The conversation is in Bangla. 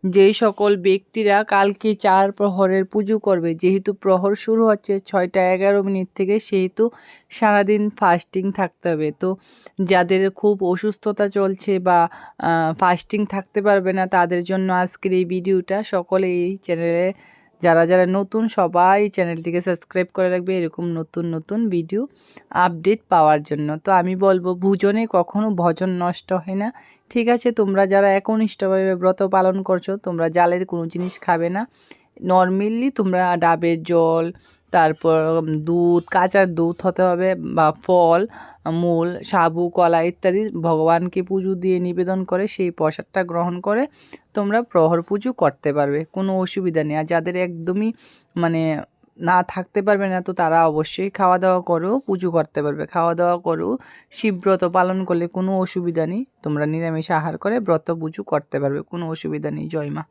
যেই সকল ব্যক্তিরা কালকে ৪ প্রহরের পুজো করবে, যেহেতু প্রহর শুরু হচ্ছে ৬টা ১১ মিনিট থেকে, সেহেতু সারাদিন ফাস্টিং থাকতে হবে। তো যাদের খুব অসুস্থতা চলছে বা ফাস্টিং থাকতে পারবে না, তাদের জন্য আজকের এই ভিডিওটা। সকলে এই চ্যানেলে যারা নতুন সবাই চ্যানেলটিকে সাবস্ক্রাইব করে রাখবে এরকম নতুন ভিডিও আপডেট পাওয়ার জন্য। তো আমি বলবো, ভোজনে কখনো ভোজন নষ্ট হয় না। ঠিক আছে, তোমরা যারা একনিষ্ঠভাবে ব্রত পালন করছো, তোমরা জালের কোনো জিনিস খাবে না। নরমালি তোমরা ডাবের জল, তারপর দুধ, কাঁচা দুধ হতে হবে বা ফল, মূল, সাবু, কলা ইত্যাদি ভগবানকে পুজো দিয়ে নিবেদন করে সেই প্রসাদটা গ্রহণ করে তোমরা প্রহর পুজো করতে পারবে, কোনো অসুবিধা নেই। আর যাদের একদমই মানে না থাকতে পারবে না, তো তারা অবশ্যই খাওয়া দাওয়া করেও পুজো করতে পারবে। খাওয়া দাওয়া করেও শিবব্রত পালন করলে কোনো অসুবিধা নেই। তোমরা নিরামিষ আহার করে ব্রত পুজো করতে পারবে, কোনো অসুবিধা নেই। জয় মা।